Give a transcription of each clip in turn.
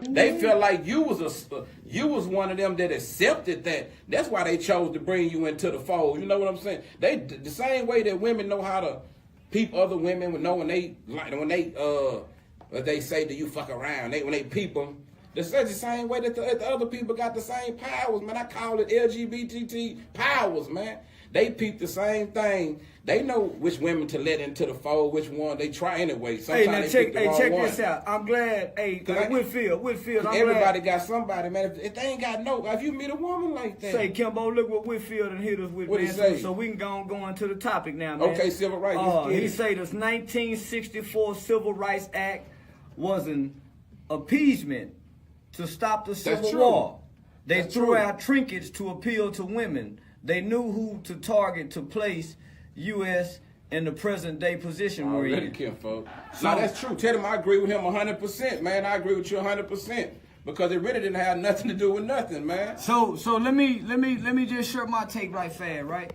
They felt like you was one of them that accepted that. That's why they chose to bring you into the fold. You know what I'm saying? They the same way that women know how to peep other women, know when they say that you fuck around. When they peep them. That's the same way that the other people got the same powers, man. I call it LGBT powers, man. They peep the same thing. They know which women to let into the fold, which one they try anyway. Sometimes check this out. I'm glad, Whitfield, everybody got somebody, man. If they ain't got if you meet a woman like that. Say, Kimbo, look what Whitfield and hit us with, what man. He say? So we can go into the topic now, man. Okay, civil rights. He say this 1964 Civil Rights Act was an appeasement to stop the Civil War. They threw out trinkets to appeal to women. They knew who to target to place U.S. in the present day position we're in. So, no, that's true. Tell him I agree with him 100%, man. I agree with you 100% because it really didn't have nothing to do with nothing, man. So let me just share my take right fast, right?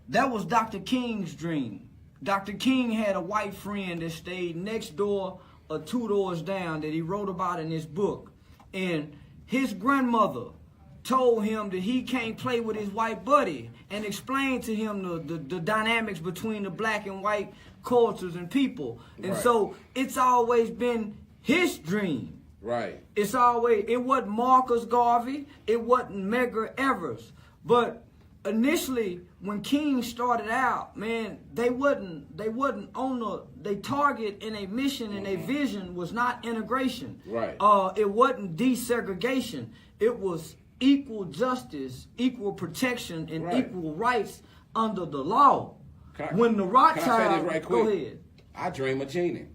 That was Dr. King's dream. Dr. King had a white friend that stayed next door or 2 doors down that he wrote about in his book, and his grandmother told him that he can't play with his white buddy and explained to him the dynamics between the black and white cultures and people. And so it's always been his dream. Right. It wasn't Marcus Garvey, it wasn't Medgar Evers. But initially when King started out, man, they wasn't on they target and a mission and a vision was not integration. Right. It wasn't desegregation. It was equal justice, equal protection, and equal rights under the law. When the Rothschild, can I say this right quick? Go ahead. I dream of genie.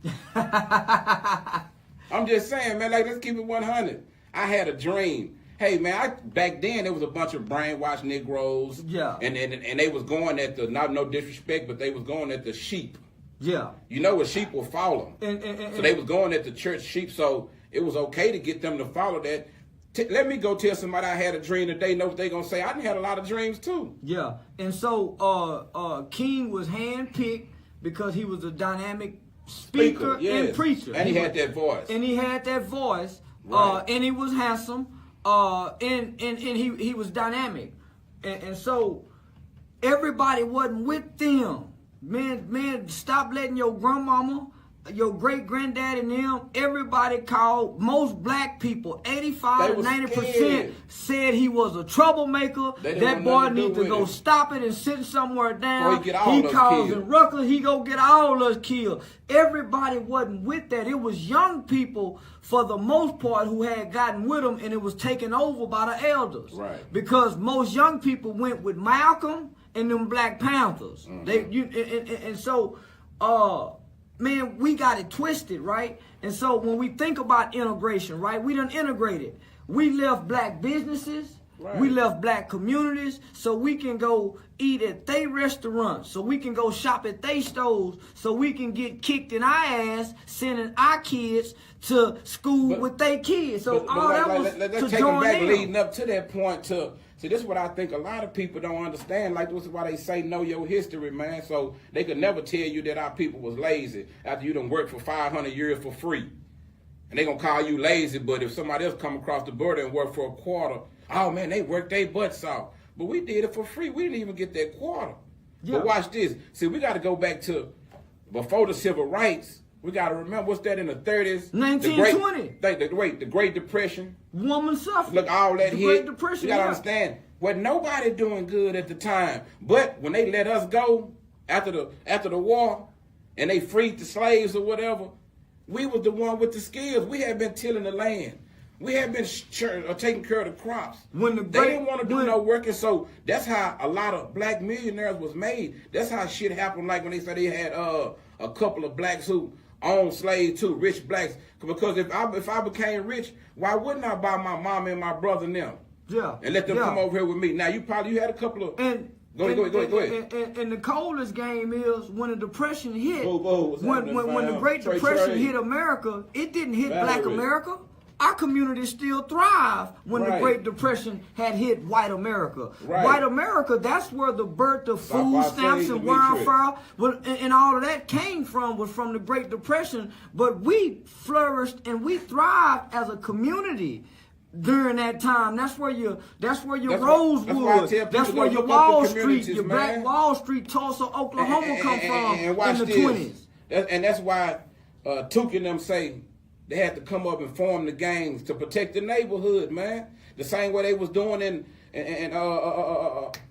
I'm just saying, man, let's keep it 100. I had a dream. Hey, man, back then there was a bunch of brainwashed Negroes. Yeah. And they was going at no disrespect, but they was going at the sheep. Yeah. You know what sheep will follow. So they was going at the church sheep, so it was okay to get them to follow that. Let me go tell somebody I had a dream that they know what they gonna say. I done had a lot of dreams too. Yeah, and so King was handpicked because he was a dynamic speaker and preacher. And he had that voice. Right. And he was handsome. And he was dynamic. And so everybody wasn't with them. Man, stop letting your grandmama, your great-granddaddy and them, everybody called, most black people, 85 to 90% said he was a troublemaker. That boy needs to go stop it and sit somewhere down. He causing ruckus, he go get all us killed. Everybody wasn't with that. It was young people, for the most part, who had gotten with him, and it was taken over by the elders. Right. Because most young people went with Malcolm and them Black Panthers. So man, we got it twisted, right? And so when we think about integration, right, we done integrated. We left black businesses, we left black communities, so we can go eat at they restaurants, so we can go shop at they stores, so we can get kicked in our ass, sending our kids to school with they kids. So all that was let's take them back, leading up to that point to. See, this is what I think a lot of people don't understand. Like, this is why they say know your history, man. So they could never tell you that our people was lazy after you done worked for 500 years for free. And they gonna call you lazy, but if somebody else come across the border and work for a quarter, oh man, they worked their butts off. But we did it for free. We didn't even get that quarter. Yeah. But watch this. See, we got to go back to before the civil rights. We got to remember, what's that in the 30s? 1920. The Great Depression. Woman suffrage. Look, all that the hit. Great Depression, you got to understand, wasn't nobody doing good at the time. But when they let us go after the war and they freed the slaves or whatever, we was the one with the skills. We had been tilling the land. We had been taking care of the crops. They didn't want to do no work, and so that's how a lot of black millionaires was made. That's how shit happened. Like when they said they had a couple of blacks who owned slaves too, rich blacks. Because if I became rich, why wouldn't I buy my mom and my brother and them? Yeah. And let them come over here with me. Now you had a couple of. Go ahead. And the coldest game is when the Depression hit. When the Great Depression hit America, it didn't hit Black America. our communities still thrive when the Right. Great Depression had hit white America. Right. White America, that's where the birth of Stop food by stamps saying, and Demetrius. welfare and all of that came from, was from the Great Depression. But we flourished and we thrived as a community during that time. That's where your Rosewood, that's where your Wall Street, your Black Wall Street, Tulsa, Oklahoma come from in the 20s. And that's why Tuke and them say they had to come up and form the gangs to protect the neighborhood, man. The same way they was doing in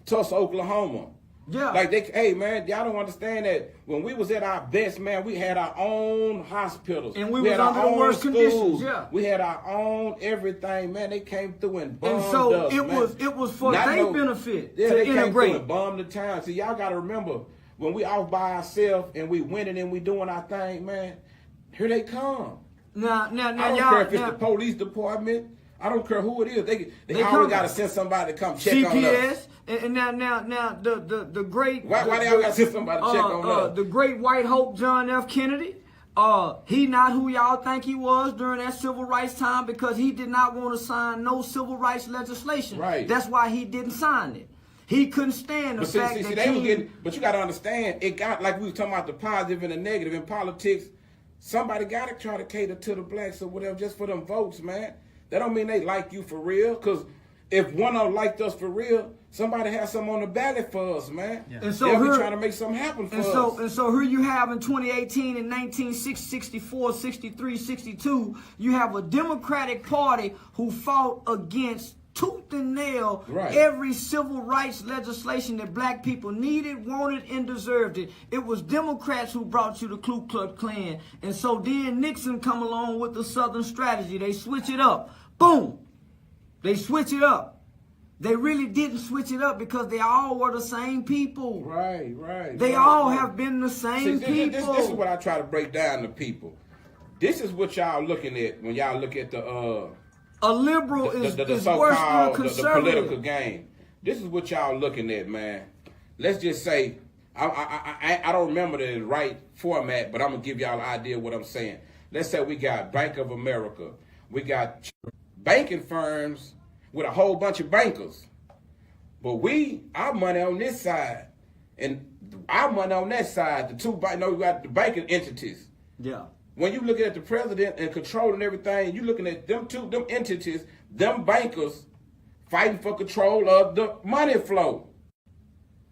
Tulsa, Oklahoma. Yeah. Like hey man, y'all don't understand that when we was at our best, man, we had our own hospitals. And we had was our under the own worst schools. conditions, yeah. We had our own everything, man. They came through and bombed And so us, it was for Not their no- benefit Yeah, to they came through integrate. and bombed the town. See, y'all gotta remember, when we off by ourselves and we winning and we doing our thing, man, here they come. Now, I don't y'all, care if it's the police department. I don't care who it is. They always come. got to send somebody to come check on us. CPS and now the great Why they always got to send somebody to check on us? the great white hope John F. Kennedy. He not who y'all think he was during that civil rights time because he did not want to sign no civil rights legislation. Right. That's why he didn't sign it. He couldn't stand the But fact see, that they were King, getting. But you got to understand, it got like we were talking about the positive and the negative in politics. Somebody got to try to cater to the blacks or whatever just for them votes, man. That don't mean they like you for real. Because if one of them liked us for real, somebody has something on the ballot for us, man. Yeah. And so they'll be here- trying to make something happen for us. And so here you have in 2018 and 1964, 63, 62, you have a Democratic Party who fought against tooth and nail Right. every civil rights legislation that black people needed, wanted, and deserved it. It was Democrats who brought you the Ku Klux Klan. And so then Nixon come along with the Southern strategy. They switch it up. Boom. They switch it up. They really didn't switch it up because they all were the same people. Right. They all have been the same See, people. this is what I try to break down to people. This is what y'all looking at when y'all look at the a liberal the is worse than a so-called the conservative. political game. This is what y'all looking at, man. Let's just say I don't remember the right format, but I'm gonna give y'all an idea of what I'm saying. Let's say we got Bank of America, we got banking firms with a whole bunch of bankers, but our money on this side and our money on that side. We got the banking entities. Yeah. When you looking at the president and controlling everything, you looking at them entities, them bankers fighting for control of the money flow.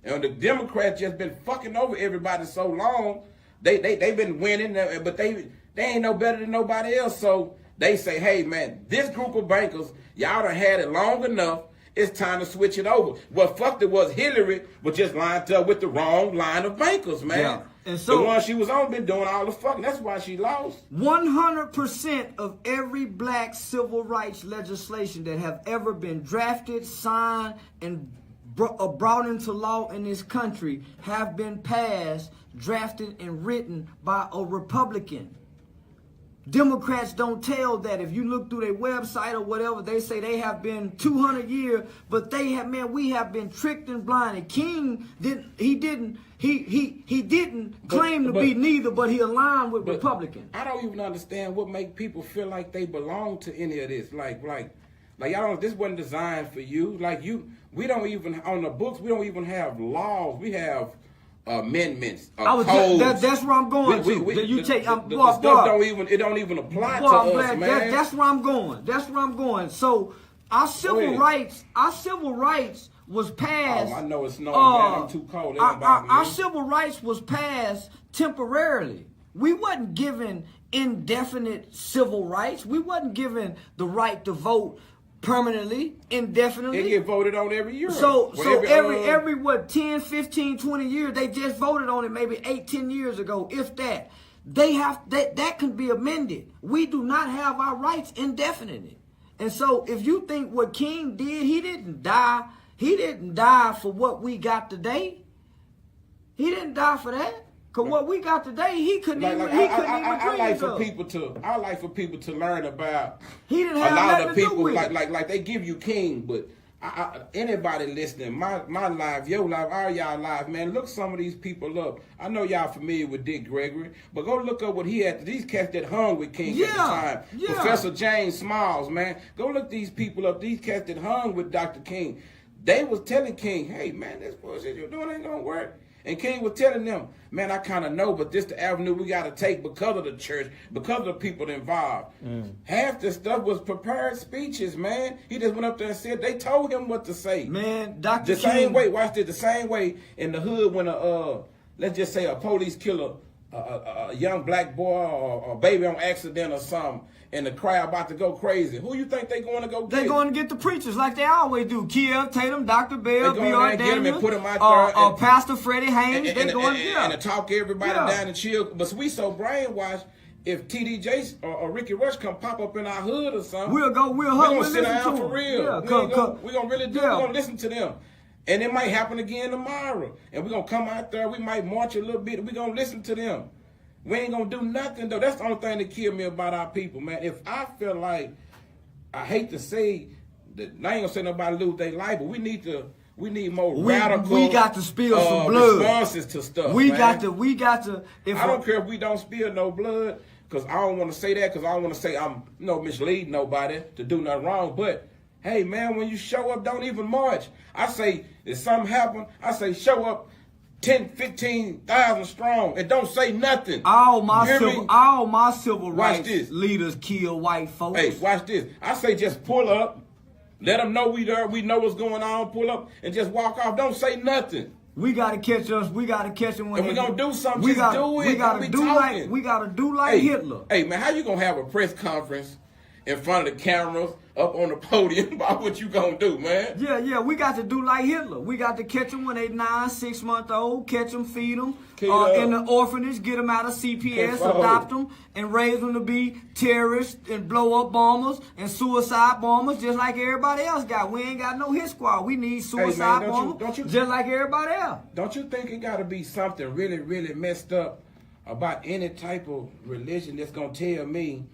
And the Democrats just been fucking over everybody so long. They've been winning, but they ain't no better than nobody else. So they say, hey man, this group of bankers, y'all done had it long enough. It's time to switch it over. What fucked it was Hillary was just lined up with the wrong line of bankers, man. Yeah. And so, the one she was on been doing all the fucking. That's why she lost. 100% of every black civil rights legislation that have ever been drafted, signed, and brought into law in this country have been passed, drafted, and written by a Republican. Democrats don't tell that. If you look through their website or whatever, they say they have been 200 years, but we have been tricked and blinded. King didn't claim to be neither, but he aligned with Republicans. I don't even understand what make people feel like they belong to any of this. Like y'all don't. This wasn't designed for you. We don't even on the books. We don't even have laws. We have amendments, codes. That's where I'm going to. The stuff don't even apply to us, man. That's where I'm going. So our civil rights was passed. I know it's snowing, man. I'm too cold. Our civil rights was passed temporarily. We wasn't given indefinite civil rights. We wasn't given the right to vote permanently, indefinitely. They get voted on every year. So every 10, 15, 20 years, they just voted on it maybe 8, 10 years ago, if that. That can be amended. We do not have our rights indefinitely. And so if you think what King did, he didn't die. He didn't die for what we got today. He didn't die for that. Cause what we got today, he couldn't even dream of. I like for people to learn about he didn't a have lot nothing of to do people. with it. Like they give you King, but Anybody listening, my life, your life, all y'all life, man, look some of these people up. I know y'all familiar with Dick Gregory, but go look up what he had. These cats that hung with King at the time. Yeah. Professor James Smalls, man. Go look these people up. These cats that hung with Dr. King. They was telling King, hey, man, this bullshit you're doing ain't gonna work. And King was telling them, man, I kind of know, but this the avenue we got to take because of the church, because of the people involved. Half the stuff was prepared speeches, man. He just went up there and said, they told him what to say. Man, Dr. The King. same way, watch this, the same way in the hood when let's just say a police killer, a young black boy or a baby on accident or something, and the crowd about to go crazy. Who you think they going to go get? They going to get the preachers like they always do. Kiev, Tatum, Dr. Bell, B.R. Daniels, put them out there Pastor Freddie Haynes. They going to get and to talk everybody down and chill. But we so brainwashed. If TDJ or Ricky Rush come pop up in our hood or something, we're gonna sit down for real. Yeah, we're gonna really do. We're gonna listen to them. And it might happen again tomorrow. And we're going to come out there. We might march a little bit. We're going to listen to them. We ain't going to do nothing, though. That's the only thing that killed me about our people, man. If I feel like, I hate to say, that I ain't going to say nobody lose their life, but we need more radical. We got to spill some blood. Responses to stuff, we man. got to. I don't care if we don't spill no blood, because I don't want to say that, because I don't want to say I'm misleading nobody to do nothing wrong, but hey, man, when you show up, don't even march. I say, if something happen, I say show up 10, 15,000 strong and don't say nothing. All my civil rights this. leaders kill white folks. Hey, watch this. I say just pull up. Let them know we there. We know what's going on. Pull up and just walk off. Don't say nothing. We gotta catch us. We gotta catch them when and we gonna do something. We just gotta do it. We gotta do like Hitler. Hey, man, how you gonna have a press conference in front of the cameras up on the podium about what you gonna do, man? Yeah, we got to do like Hitler. We got to catch them when they 9, 6 months old, catch them, feed them, in the orphanage, get them out of CPS, adopt them, and raise them to be terrorists and blow up bombers and suicide bombers just like everybody else got. We ain't got no hit squad. We need suicide bombers just like everybody else. Don't you think it got to be something really, really messed up about any type of religion that's gonna tell me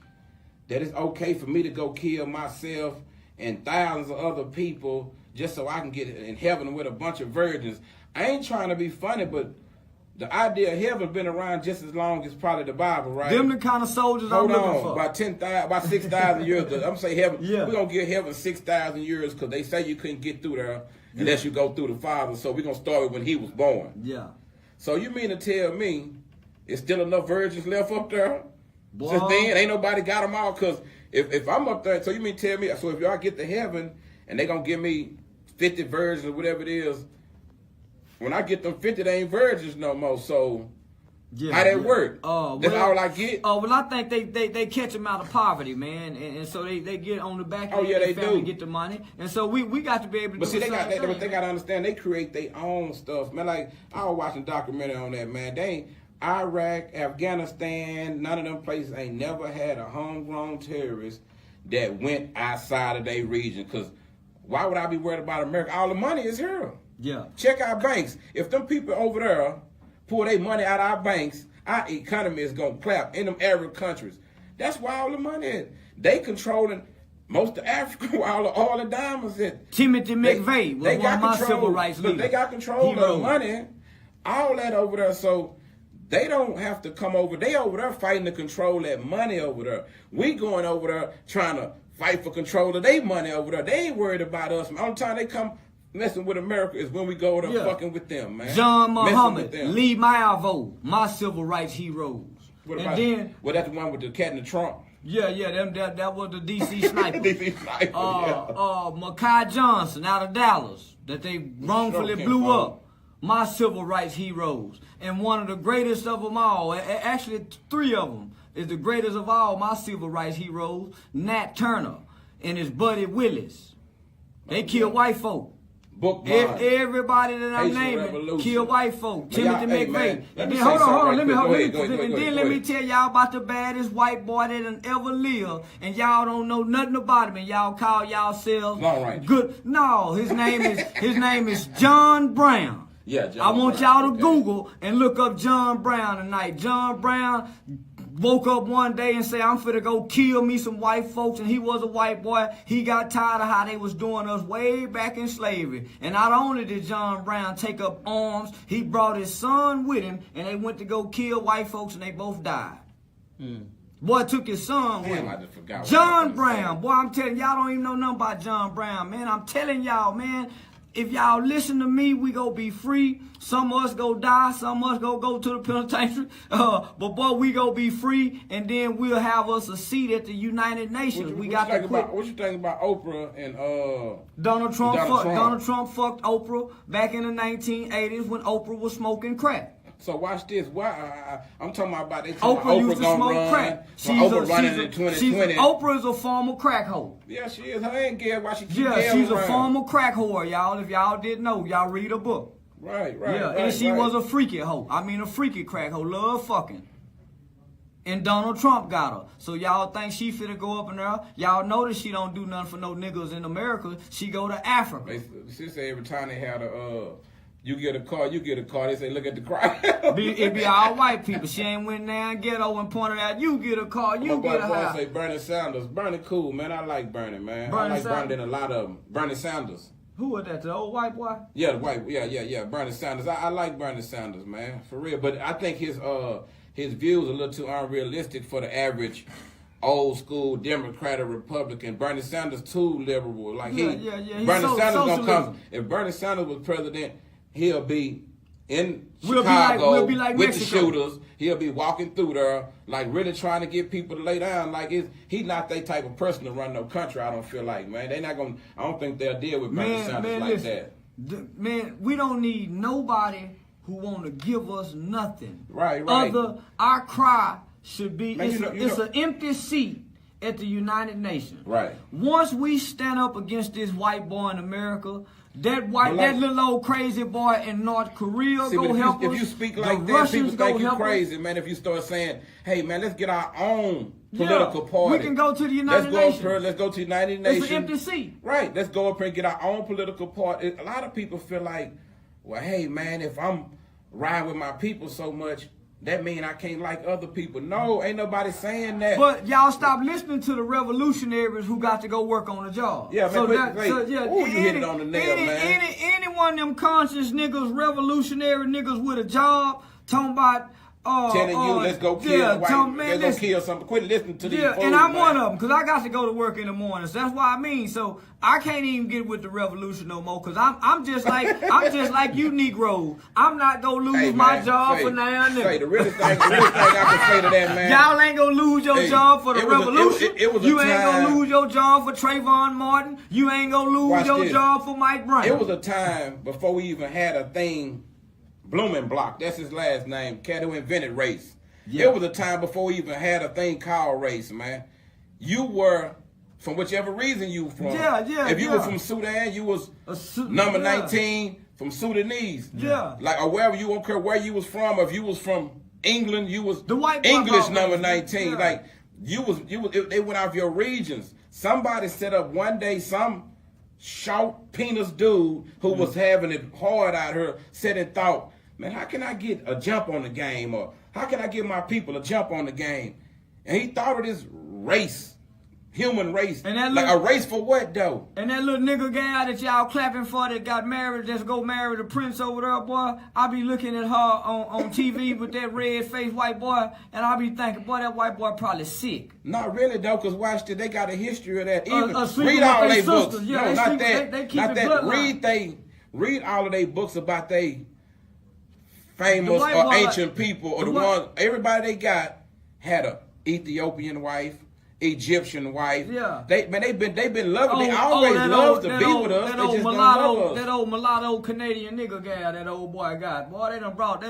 that it's okay for me to go kill myself and thousands of other people just so I can get in heaven with a bunch of virgins? I ain't trying to be funny, but the idea of heaven been around just as long as probably the Bible, right? Them the kind of soldiers I'm looking for. About 6,000 years. I'm saying heaven. Yeah. We're gonna give heaven 6,000 years because they say you couldn't get through there unless you go through the Father. So we're gonna start with when He was born. Yeah. So you mean to tell me it's still enough virgins left up there? Boy. Since then, ain't nobody got them all. Because if I'm up there, so you mean tell me, so if y'all get to heaven and they going to give me 50 virgins or whatever it is, when I get them 50, they ain't virgins no more. So how that work? That's all I get? Well, I think they catch them out of poverty, man. And so they get on the back end they family do. get the money. And so we got to be able to but do see, the they same thing. they got to understand, they create their own stuff. Man, like, I was watching a documentary on that, man. They ain't Iraq, Afghanistan, none of them places ain't never had a homegrown terrorist that went outside of their region. Because why would I be worried about America? All the money is here. Yeah. Check our banks. If them people over there pull their money out of our banks, our economy is going to clap in them Arab countries. That's why all the money is. They controlling most of Africa where all the oil and diamonds is. Timothy McVeigh was one of my civil rights leaders. They got control of the money, all that over there. So they don't have to come over. They over there fighting to control that money over there. We going over there trying to fight for control of their money over there. They ain't worried about us. The only time they come messing with America is when we go over there fucking with them, man. John Muhammad, Lee Malvo, my civil rights heroes. What about, then, well, that's the one with the cat in the trunk. Yeah, that was the DC sniper. DC sniper, Makai Johnson out of Dallas that they wrongfully blew up. My civil rights heroes. And one of the greatest of them all, actually 3 of them, is the greatest of all my civil rights heroes, Nat Turner and his buddy Willis. They killed white folk. Everybody that I'm naming killed white folk. Timothy McVeigh. And then hold on. Let me tell y'all about the baddest white boy that done ever lived, and y'all don't know nothing about him, and y'all call yourselves good. No, his name is John Brown. Yeah, John I want y'all to Google and look up John Brown tonight. John Brown woke up one day and say, I'm finna go kill me some white folks, and he was a white boy. He got tired of how they was doing us way back in slavery. And not only did John Brown take up arms, he brought his son with him, and they went to go kill white folks, and they both died. Boy took his son with him. I just forgot John Brown. Boy, I'm telling y'all don't even know nothing about John Brown, man. I'm telling y'all, man. If y'all listen to me, we go be free. Some of us go die. Some of us go to the penitentiary. But boy, we go be free, and then we'll have us a seat at the United Nations. What you think about Oprah and Donald Trump? Donald Trump fucked Oprah back in the 1980s when Oprah was smoking crack. So watch this. Why I'm talking about Oprah used to smoke crack. Oprah running in 2020. Oprah is a former crack hoe. Yeah, she is. Her ain't Gail. Why she keep Yeah, she's a former crack whore, y'all. If y'all didn't know, y'all read a book. Right. Yeah, and she was a freaky hoe. I mean, a freaky crack hoe. Love fucking. And Donald Trump got her. So y'all think she finna go up in there? Y'all notice she don't do nothing for no niggas in America. She go to Africa. She say every time they had you get a car, they say, look at the crowd. It be all white people. She ain't went down ghetto and pointed out, you get a car, you get a house. Say Bernie Sanders. Bernie cool, man. I like Bernie, man. I like Bernie than a lot of them. Bernie Sanders. Who was that, the old white boy? Yeah, the white, yeah. Bernie Sanders. I like Bernie Sanders, man, for real. But I think his views are a little too unrealistic for the average old school Democrat or Republican. Bernie Sanders too liberal. Like Bernie Sanders gonna come. If Bernie Sanders was president, he'll be in Chicago we'll like with Mexico. the shooters. He'll be walking through there, like really trying to get people to lay down. Like he's not that type of person to run no country. I don't feel like, man. They not gonna. I don't think they'll deal with Bernie Sanders like that. Man, we don't need nobody who want to give us nothing. Right. Our cry should be it's an empty seat at the United Nations. Right. Once we stand up against this white boy in America, that little old crazy boy in North Korea go help us. If you speak like that, people think you crazy, man. If you start saying, hey, man, let's get our own political party. We can go to the United Nations. Let's go to the United Nations. It's an empty seat. Right. Let's go up here and get our own political party. A lot of people feel like, well, hey, man, if I'm riding with my people so much, that mean I can't like other people. No, ain't nobody saying that. But y'all stop listening to the revolutionaries who got to go work on a job. Yeah, man. You hit it on the nail, man. Any one of them conscious niggas, revolutionary niggas with a job, talking about telling you, let's go kill let's go kill something. Quit listening to these fools, and I'm man. one of them, because I got to go to work in the morning. So that's what I mean. So I can't even get with the revolution no more, because I'm just like you Negroes. I'm not going to lose my job for now. The realest thing I can say to that, man. Y'all ain't going to lose your job for the revolution. You ain't going to lose your job for Trayvon Martin. You ain't going to lose your job for Mike Brown. It was a time before we even had a thing. Blumenbach, that's his last name. Cat who invented race. Yeah. It was a time before we even had a thing called race, man. You were from whichever reason you from. If you were from Sudan, you was number 19 from Sudanese. Yeah. Like, or wherever you, don't care where you was from. If you was from England, you was the white English number 19. Yeah. Like you was. They went off your regions. Somebody set up one day some short penis dude who was having it hard out here said and thought, man, how can I get a jump on the game? Or how can I get my people a jump on the game? And he thought of this race, human race. And that a race for what, though? And that little nigga guy that y'all clapping for that got married, just go marry the prince over there, boy. I be looking at her on TV with that red-faced white boy, and I be thinking, boy, that white boy probably sick. Not really, though, because watch this, they got a history of that. Even read all their books. Yeah, no, not that. They keep not that. Read all of their books about they famous or ancient people, or the ones, everybody they got had a Ethiopian wife, Egyptian wife. Yeah. They've been loving. They always loved to be with us. They just don't love us. That old mulatto Canadian nigga guy that old boy got. Boy, they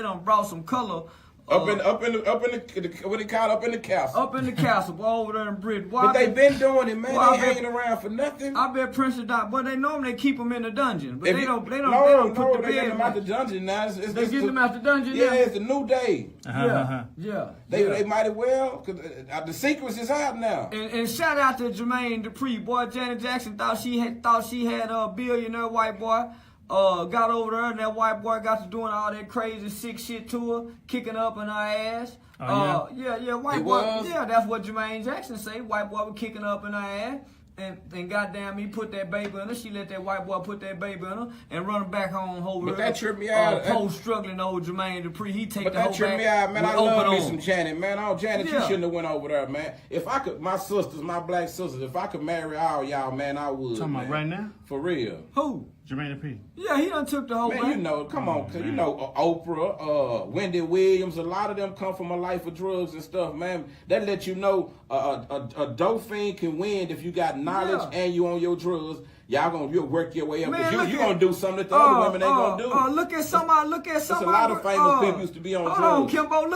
done brought some color. Up in the what they call up in the castle. Up in the castle, boy, over there in Britain. Boy, but they been doing it, man. They hanging around for nothing. I bet Prince of Dot, but they normally keep them in the dungeon. But they don't put the bed. They get them out the dungeon now. They get them out the dungeon. Yeah, it's a new day. Yeah. They might as well, because the secrets is out now. And shout out to Jermaine Dupri, boy. Janet Jackson thought she had a billionaire white boy. got over there and that white boy got to doing all that crazy sick shit to her, kicking up in her ass. Oh, Yeah, white boy. Yeah, that's what Jermaine Jackson say. White boy was kicking up in her ass. And goddamn, he put that baby in her. She let that white boy put that baby in her and run her back home over But that tripped me out. Post-struggling old Jermaine Dupri. He take but the whole that tripped me back out, man. I love me some Janet, man. Oh, Janet, you shouldn't have went over there, man. If I could, my sisters, my black sisters, if I could marry all y'all, man, I would. Talking man. about right now? For real. Who? Jermaine P. Yeah, he done took the whole Man, back. you know, come on, you know, Oprah, Wendy Williams, a lot of them come from a life of drugs and stuff, man. That let you know a dope fiend can win if you got knowledge and you on your drugs. You'll work your way up. Man, you gonna do something that the other women ain't gonna do. Look at somebody. There's a lot of famous people used to be on drugs. Hold on, Kimbo.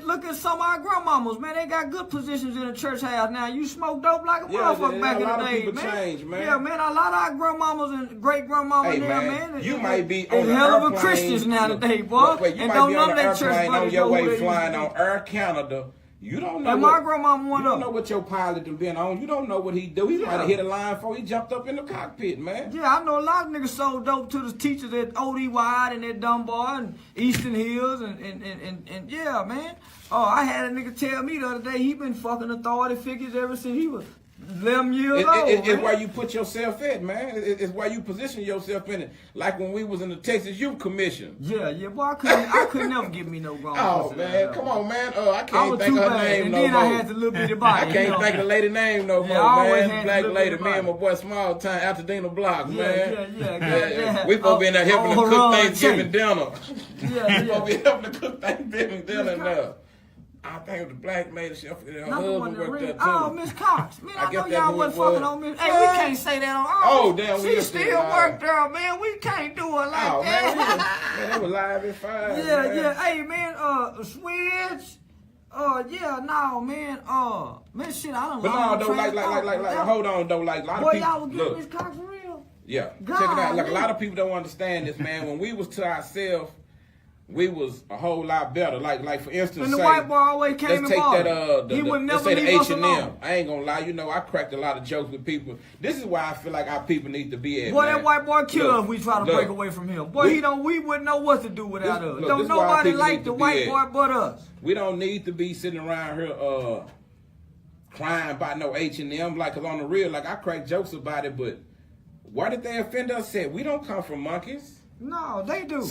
Look at some of our grandmamas, man. They got good positions in the church house now. You smoke dope like a motherfucker back in the day, man. A lot of people change, man. Yeah, man. A lot of our grandmamas and great grandmamas there, man. You might be on the hell of a airplane. Christians nowadays, boy. Wait, you and might don't be none on of the that church airplane on buddies your know who way they flying used on to be. Air Canada. You don't know. And my grandmama went You up. don't know what your pilot done been on. You don't know what he do. He might have hit a line before he jumped up in the cockpit, man. Yeah, I know a lot of niggas sold dope to the teachers at OD Wide and at Dunbar and Eastern Hills and yeah, man. Oh, I had a nigga tell me the other day he been fucking authority figures ever since he was 11 years old. It's where you put yourself at, man. It's where you position yourself in it. Like when we was in the Texas Youth Commission. Yeah, boy, I couldn't never give me no grown Oh, pussy man, come on, man. I I can't was think too of her bad. name And no then more. I had to little bitty body. I can't think of the lady name no more, I always man. had Black the little lady, bitty me and my body. boy Small Time, Altadena Block, man. Yeah. We supposed to be in there helping to cook Thanksgiving dinner. Yeah. We supposed to be helping to cook Thanksgiving dinner now. I think it was the black lady. Her husband worked there too. Oh, Miss Cox. Man, I know guess y'all that's wasn't who it fucking was. on Miss. Hey, we can't say that on. Oh, damn, we She just still did live. worked there, man. We can't do it like Oh, that. man, they was live at 5. Yeah, man. yeah. Hey, man, Switch. Yeah, no, man. Man, shit, I don't know. But no, though, like, hold on, though, like, a lot of Boy, people. y'all was getting Look, Miss Cox for real? yeah, God, check it out. Like, a man. lot of people don't understand this, man. When we was to ourselves, we was a whole lot better. Like for instance, And the say, white boy always came let's and take bought that it. He would let's never say the leave us H&M. alone. I ain't gonna lie, you know, I cracked a lot of jokes with people. This is why I feel like our people need to be at. Boy, man. that white boy kill us if we try to look, break away from him. Boy, we wouldn't know what to do without us. Look, Don't this is why nobody people like need the to be white at. boy but us. We don't need to be sitting around here crying about no H&M. Like, cause on the real, like I crack jokes about it, but why did they offend us? Said we don't come from monkeys. No, they do. So